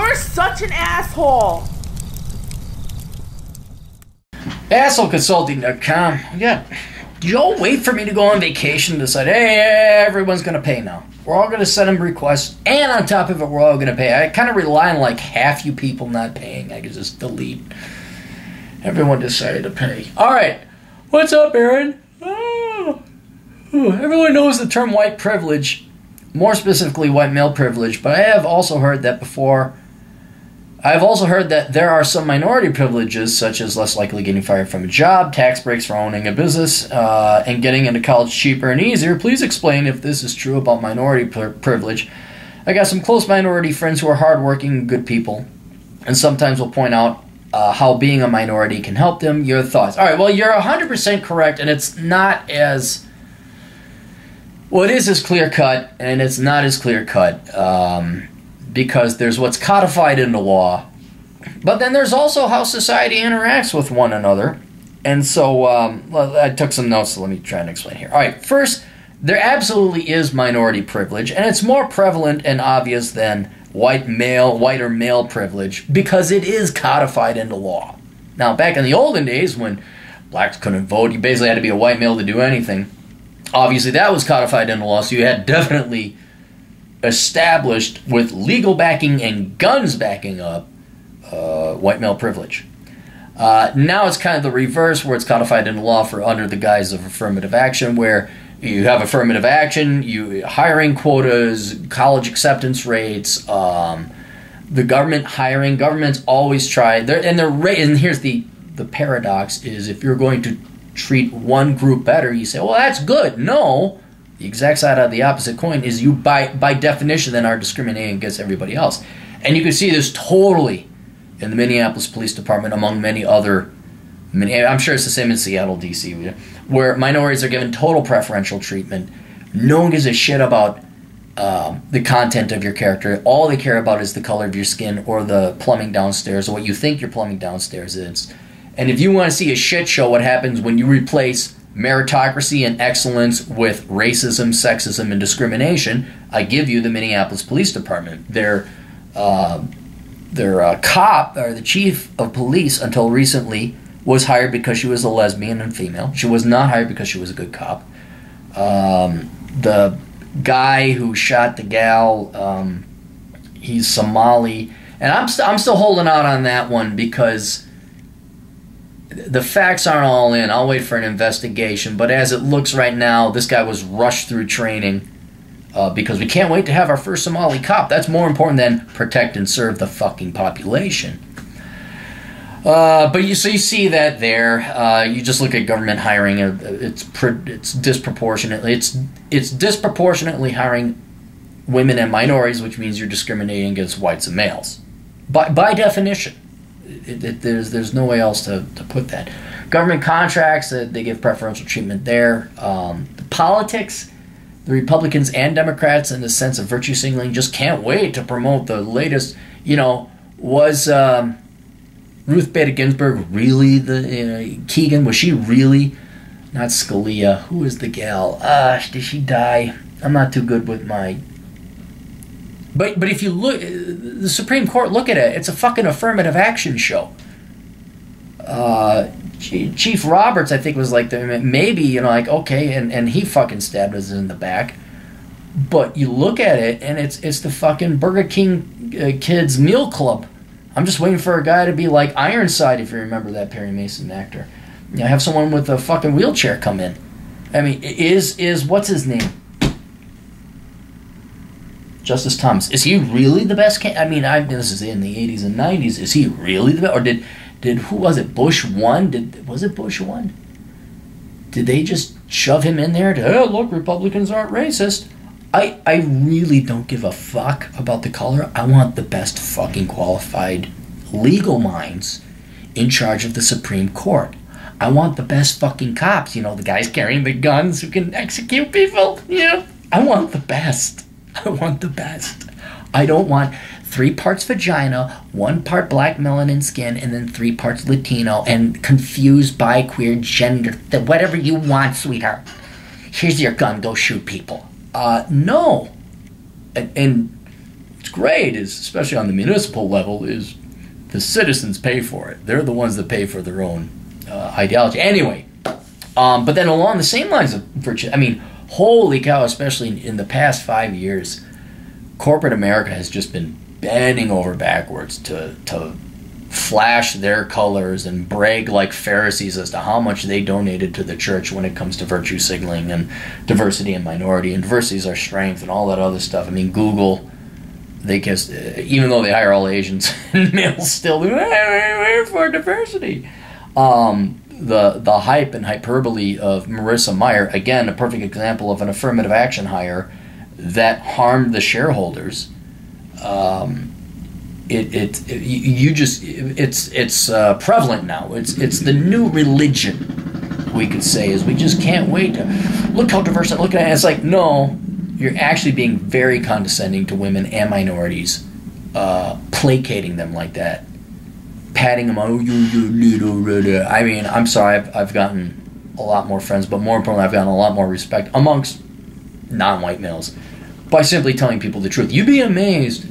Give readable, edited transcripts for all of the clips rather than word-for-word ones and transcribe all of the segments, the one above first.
You're such an asshole. AssholeConsulting.com. Yeah. Y'all wait for me to go on vacation and decide, hey, everyone's going to pay now. We're all going to send them requests, and on top of it, we're all going to pay. I kind of rely on like half you people not paying. I can just delete. Everyone decided to pay. All right. What's up, Aaron? Everyone knows the term white privilege, more specifically white male privilege, but I have also heard that before. I've also heard that there are some minority privileges, such as less likely getting fired from a job, tax breaks for owning a business, and getting into college cheaper and easier. Please explain if this is true about minority privilege. I got some close minority friends who are hardworking, good people, and sometimes will point out how being a minority can help them. Your thoughts? All right, well, you're 100% correct, and it's not as... Well, it is as clear-cut, and it's not as clear-cut. Because there's what's codified into law, but then there's also how society interacts with one another. And so well, I took some notes, so let me try and explain here. All right, first, there absolutely is minority privilege, and it's more prevalent and obvious than white or male privilege because it is codified into law. Now, back in the olden days when blacks couldn't vote, you basically had to be a white male to do anything. Obviously, that was codified into law, so you had definitely established with legal backing and guns backing up white male privilege. Now it's kind of the reverse, where it's codified into law for under the guise of affirmative action, where you have affirmative action, you hiring quotas, college acceptance rates, the government hiring. Governments always try, and here's the paradox is if you're going to treat one group better, you say, well, that's good. No. The exact side of the opposite coin is you, by definition, then are discriminating against everybody else. And you can see this totally in the Minneapolis Police Department, among many other... I'm sure it's the same in Seattle, D.C., where minorities are given total preferential treatment. No one gives a shit about the content of your character. All they care about is the color of your skin or the plumbing downstairs, or what you think your plumbing downstairs is. And if you want to see a shit show, what happens when you replace meritocracy and excellence with racism, sexism, and discrimination, I give you the Minneapolis Police Department. Their cop, or the chief of police until recently, was hired because she was a lesbian and female. She was not hired because she was a good cop. The guy who shot the gal, he's Somali. And I'm still holding out on that one because the facts aren't all in. I'll wait for an investigation. But as it looks right now, this guy was rushed through training because we can't wait to have our first Somali cop. That's more important than protect and serve the fucking population. But you see that there. You just look at government hiring. It's disproportionately. It's disproportionately hiring women and minorities, which means you're discriminating against whites and males. By definition. There's no way else to put that. Government contracts, they give preferential treatment there. The politics, the Republicans and Democrats, in the sense of virtue signaling, just can't wait to promote the latest. Was Ruth Bader Ginsburg really the Keegan? Was she really not Scalia? Who was the gal? Did she die? I'm not too good with my. But if you look, the Supreme Court, look at it. It's a fucking affirmative action show. Chief Roberts, I think, was like, maybe, okay, and he fucking stabbed us in the back. But you look at it, and it's the fucking Burger King Kids Meal Club. I'm just waiting for a guy to be like Ironside, if you remember that Perry Mason actor. Have someone with a fucking wheelchair come in. I mean, is what's his name? Justice Thomas. Is he really the best? This is in the 80s and 90s. Is he really the best? Or did who was it? Bush won? Was it Bush won? Did they just shove him in there to, look, Republicans aren't racist? I really don't give a fuck about the color. I want the best fucking qualified legal minds in charge of the Supreme Court. I want the best fucking cops. The guys carrying the guns who can execute people. I want the best. I want the best. I don't want 3 parts vagina, 1 part black melanin skin, and then 3 parts Latino and confused bi, queer, gender. Whatever you want, sweetheart. Here's your gun. Go shoot people. No. And great is, especially on the municipal level, is the citizens pay for it. They're the ones that pay for their own ideology. Anyway, but then along the same lines of virtue, I mean, holy cow, especially in the past 5 years, corporate America has just been bending over backwards to flash their colors and brag like Pharisees as to how much they donated to the church when it comes to virtue signaling and diversity and minority, and diversity is our strength and all that other stuff. I mean, Google, they guess, even though they hire all Asians and males, still we're for diversity. The hype and hyperbole of Marissa Mayer, again, a perfect example of an affirmative action hire that harmed the shareholders. It's prevalent now. It's the new religion, we could say, is we just can't wait to look how diverse and look at it. It's like, no, you're actually being very condescending to women and minorities, placating them like that, patting them on, oh, you little. I mean, I'm sorry, I've gotten a lot more friends, but more importantly, I've gotten a lot more respect amongst non-white males by simply telling people the truth. You'd be amazed.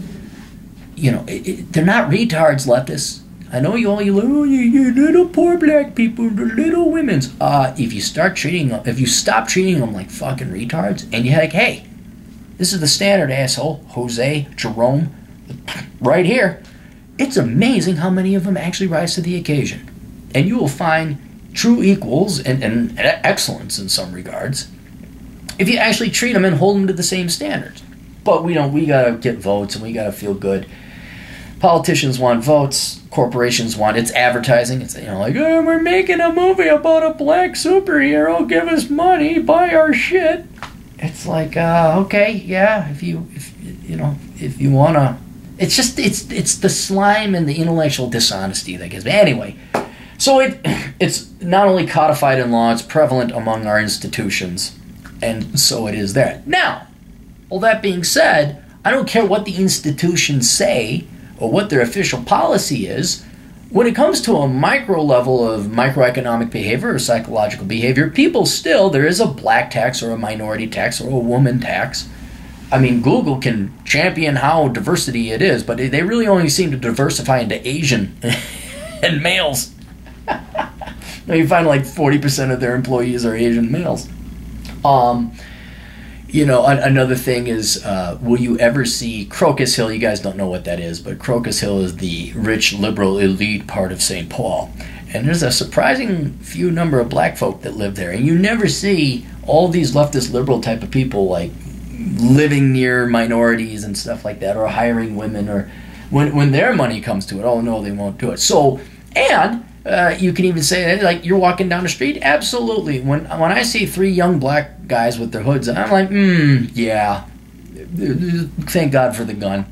You know, they're not retards, leftists. I know you little poor black people, the little women's. If you stop treating them like fucking retards, and you're like, hey, this is the standard, asshole, Jose, Jerome, right here. It's amazing how many of them actually rise to the occasion, and you will find true equals and excellence in some regards if you actually treat them and hold them to the same standards. But we don't. We gotta get votes, and we gotta feel good. Politicians want votes. Corporations want, it's advertising. It's, you know, like, oh, we're making a movie about a black superhero. Give us money, buy our shit. It's like, okay, yeah. If you wanna, it's just it's the slime and the intellectual dishonesty that gives me. Anyway, so it's not only codified in law, it's prevalent among our institutions, and so it is there. Now, all that being said, I don't care what the institutions say or what their official policy is. When it comes to a micro level of microeconomic behavior or psychological behavior, people still, there is a black tax or a minority tax or a woman tax. I mean, Google can champion how diversity it is, but they really only seem to diversify into Asian and males. You find like 40% of their employees are Asian males. You know, another thing is, will you ever see Crocus Hill? You guys don't know what that is, but Crocus Hill is the rich, liberal, elite part of St. Paul. And there's a surprising few number of black folk that live there. And you never see all these leftist, liberal type of people, like, living near minorities and stuff like that, or hiring women, or when their money comes to it, oh, no, they won't do it. So, and you can even say that, like, you're walking down the street. Absolutely. When I see 3 young black guys with their hoods, and I'm like, yeah. Thank God for the gun.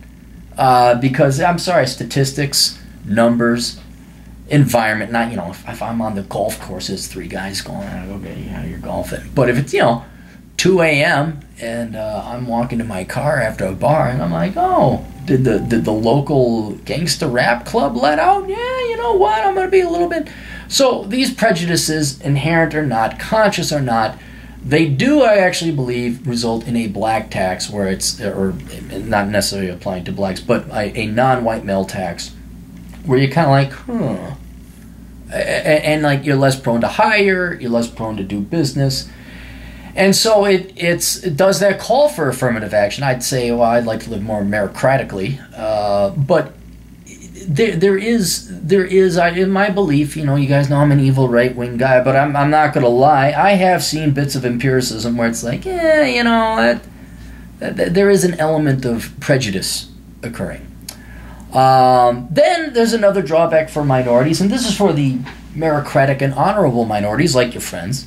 Because I'm sorry, statistics, numbers, environment. Not, you know, if I'm on the golf course, there's 3 guys going, okay, yeah, you're golfing. But if it's, you know, 2 a.m. and I'm walking to my car after a bar, and I'm like, oh, did the local gangster rap club let out? Yeah, you know what? I'm going to be a little bit. So these prejudices, inherent or not, conscious or not, they do, I actually believe, result in a black tax where it's, or not necessarily applying to blacks, but a non-white male tax where you're kind of like, huh. And like you're less prone to hire, you're less prone to do business. And so it does that call for affirmative action? I'd say, well, I'd like to live more meritocratically, but there is, in my belief, you know, you guys know I'm an evil right-wing guy, but I'm not going to lie. I have seen bits of empiricism where it's like, yeah, you know, that there is an element of prejudice occurring. Then there's another drawback for minorities, and this is for the meritocratic and honorable minorities, like your friends.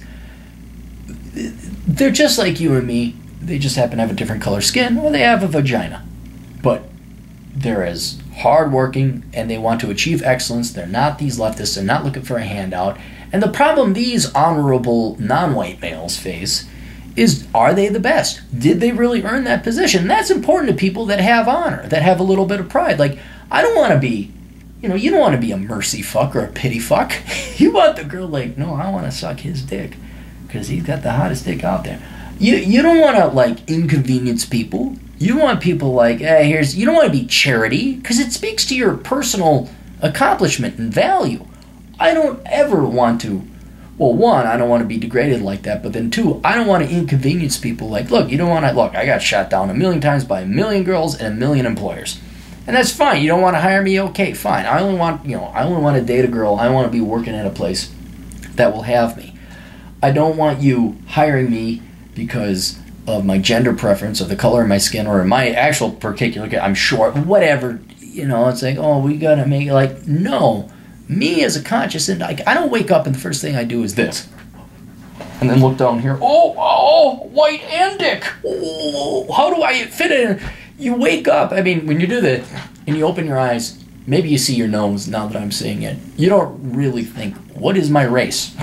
They're just like you and me. They just happen to have a different color skin, or they have a vagina. But they're as hardworking, and they want to achieve excellence. They're not these leftists. They're not looking for a handout. And the problem these honorable non-white males face is, are they the best? Did they really earn that position? And that's important to people that have honor, that have a little bit of pride. Like, I don't want to be, you know, you don't want to be a mercy fuck or a pity fuck. You want the girl like, no, I want to suck his dick because he's got the hottest dick out there. You don't want to, like, inconvenience people. You want people like, hey, you don't want to be charity, because it speaks to your personal accomplishment and value. I don't ever want to, well, one, I don't want to be degraded like that, but then two, I don't want to inconvenience people like, look, you don't want to, look, I got shot down 1,000,000 times by 1,000,000 girls and 1,000,000 employers. And that's fine. You don't want to hire me? Okay, fine. I only want to date a girl. I want to be working at a place that will have me. I don't want you hiring me because of my gender preference or the color of my skin or my actual particular, I'm short, whatever. It's like, oh, we got to make it like, no. Me as a conscious, and I don't wake up and the first thing I do is this. And then look down here. Oh, white and dick. Oh, how do I fit in? You wake up. I mean, when you do that and you open your eyes, maybe you see your nose now that I'm saying it. You don't really think, what is my race?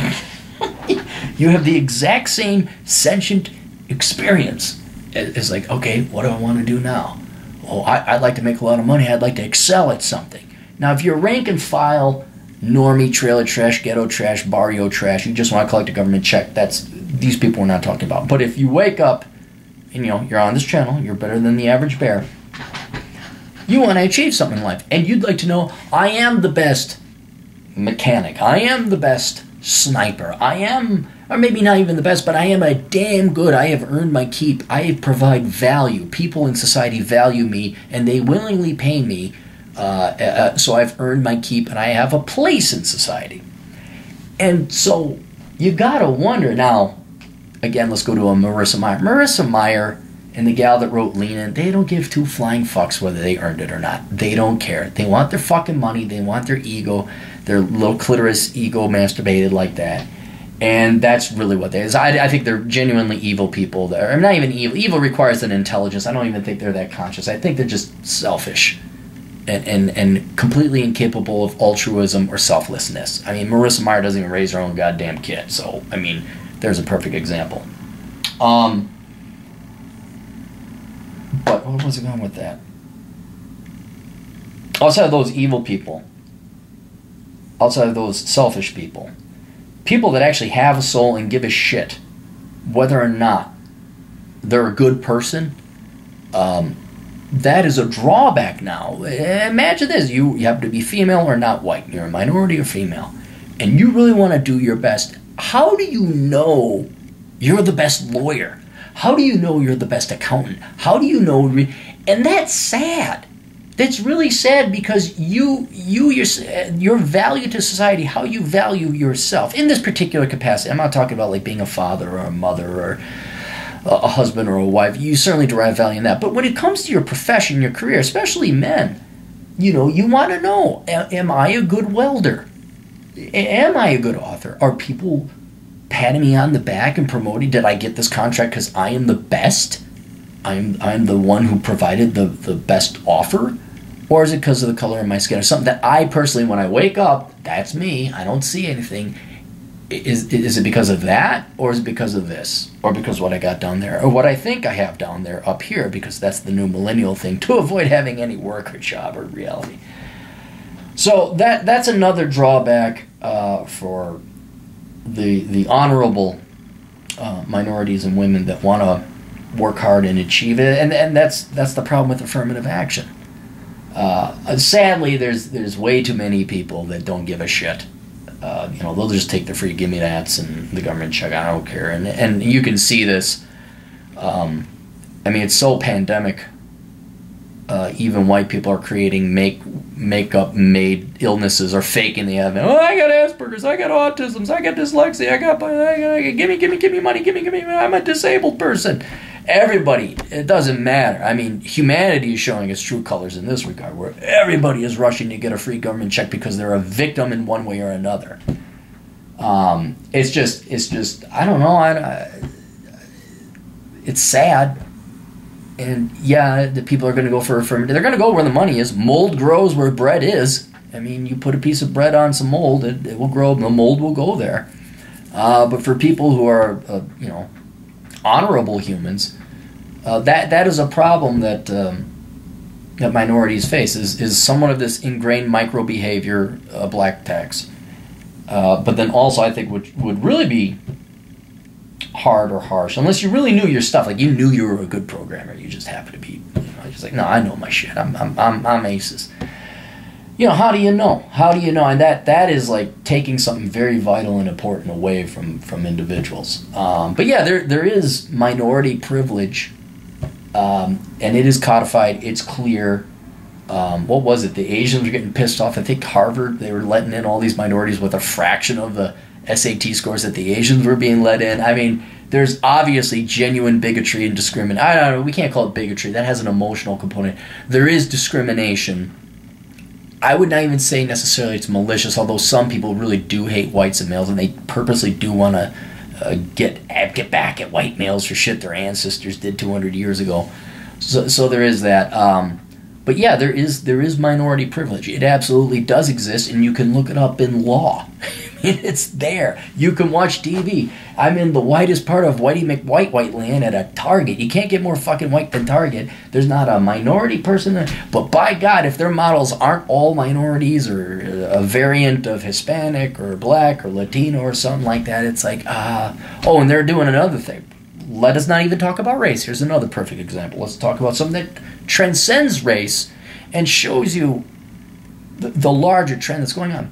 You have the exact same sentient experience. It's like, okay, what do I want to do now? Oh, I'd like to make a lot of money. I'd like to excel at something. Now, if you're rank and file, normie, trailer trash, ghetto trash, barrio trash, you just want to collect a government check, these people we're not talking about. But if you wake up and you're on this channel, you're better than the average bear, you want to achieve something in life, and you'd like to know, I am the best mechanic, I am the best sniper, I am, or maybe not even the best, but I am a damn good, I have earned my keep, I provide value, people in society value me, and they willingly pay me, so I've earned my keep, and I have a place in society. And so you gotta wonder, now, again, let's go to a Marissa Meyer. Marissa Meyer and the gal that wrote Lean In, they don't give two flying fucks whether they earned it or not. They don't care. They want their fucking money. They want their ego, their little clitoris ego masturbated like that. And that's really what they is. I think they're genuinely evil people. They're not even evil. Evil requires an intelligence. I don't even think they're that conscious. I think they're just selfish and completely incapable of altruism or selflessness. I mean, Marissa Meyer doesn't even raise her own goddamn kid. So, I mean, there's a perfect example. But what was it going with that? Outside of those evil people, outside of those selfish people, people that actually have a soul and give a shit whether or not they're a good person, that is a drawback now. Imagine this. You happen to be female or not white. You're a minority or female. And you really want to do your best. How do you know you're the best lawyer? How do you know you're the best accountant? How do you know? And that's sad. That's really sad, because your value to society, how you value yourself in this particular capacity. I'm not talking about like being a father or a mother or a husband or a wife. You certainly derive value in that. But when it comes to your profession, your career, especially men, you want to know, am I a good welder? Am I a good author? Are people patting me on the back and promoting? Did I get this contract because I am the best? I'm the one who provided the best offer? Or is it because of the color of my skin or something that I personally, when I wake up, that's me, I don't see anything. Is it because of that? Or is it because of this? Or because of what I got down there? Or what I think I have down there up here, because that's the new millennial thing, to avoid having any work or job or reality. So that's another drawback for the honorable minorities and women that want to work hard and achieve it, and that's the problem with affirmative action. Sadly, there's way too many people that don't give a shit. They'll just take the free gimme that's and the government check. I don't care, and you can see this. It's so pandemic. Even white people are creating makeup-made illnesses or faking the have. Oh, I got Asperger's, I got autism, I got dyslexia, I got give me money, give me. I'm a disabled person. Everybody, it doesn't matter. I mean, humanity is showing its true colors in this regard, where everybody is rushing to get a free government check because they're a victim in one way or another. It's just I don't know. It's sad. And yeah, the people are going to go for affirmative. They're going to go where the money is. Mold grows where bread is. I mean, you put a piece of bread on some mold, it will grow. The mold will go there. But for people who are, honorable humans, that is a problem that that minorities face. Is somewhat of this ingrained micro behavior, black tax. But then also, I think would really be hard or harsh, unless you really knew your stuff, like you knew you were a good programmer, you just happened to be Like, it's like, no, I know my shit. I'm aces. You know, how do you know? How do you know? And that is like taking something very vital and important away from individuals. But yeah, there is minority privilege, and it is codified. It's clear. What was it? The Asians were getting pissed off. I think Harvard, they were letting in all these minorities with a fraction of the SAT scores that the Asians were being let in. I mean, there's obviously genuine bigotry and discrimination. I don't know, we can't call it bigotry. That has an emotional component. There is discrimination. I would not even say necessarily it's malicious, although some people really do hate whites and males, and they purposely do want to get back at white males for shit their ancestors did 200 years ago. So there is that. But yeah, there is minority privilege. It absolutely does exist, and you can look it up in law. It's there. You can watch TV. I'm in the whitest part of Whitey McWhite land at a Target. You can't get more fucking white than Target. There's not a minority person there. But by God, if their models aren't all minorities or a variant of Hispanic or black or Latino or something like that, it's like, oh, and they're doing another thing. Let us not even talk about race. Here's another perfect example. Let's talk about something that transcends race and shows you the larger trend that's going on.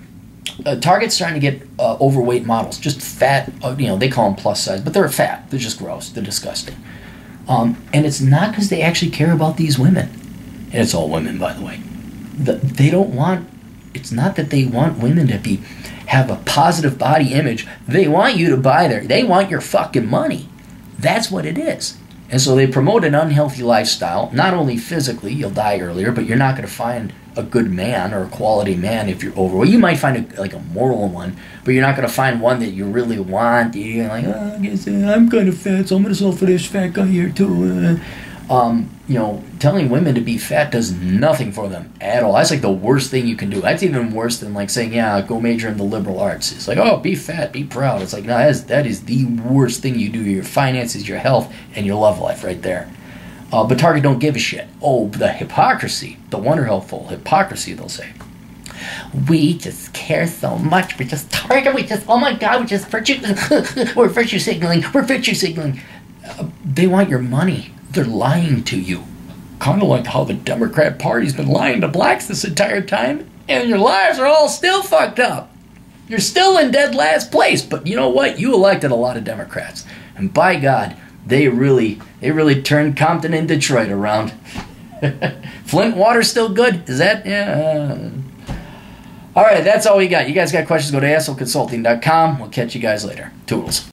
Target's trying to get overweight models, just fat, they call them plus size, but they're fat. They're just gross. They're disgusting. And it's not because they actually care about these women. And it's all women, by the way. They don't want, it's not that they want women to have a positive body image. They want you to buy they want your fucking money. That's what it is. And so they promote an unhealthy lifestyle. Not only physically, you'll die earlier, but you're not going to find a good man or a quality man if you're overweight. You might find a moral one, but you're not going to find one that you really want. You're like, I guess I'm kind of fat, so I'm going to sell for this fat guy here too. Telling women to be fat does nothing for them at all. That's like the worst thing you can do. That's even worse than like saying, yeah, go major in the liberal arts. It's like, oh, be fat, be proud. It's like, no, that is the worst thing you do. Your finances, your health, and your love life right there. But Target don't give a shit. Oh, the hypocrisy, the wonderful hypocrisy, they'll say. We just care so much. We just Target. Oh my God, we're virtue signaling. We're virtue signaling. They want your money. They're lying to you. Kind of like how the Democrat Party's been lying to blacks this entire time, and your lives are all still fucked up. You're still in dead last place, but you know what? You elected a lot of Democrats, and by God, they really turned Compton and Detroit around. Flint water's still good? Is that? Yeah. All right, that's all we got. You guys got questions, go to assholeconsulting.com. We'll catch you guys later. Toodles.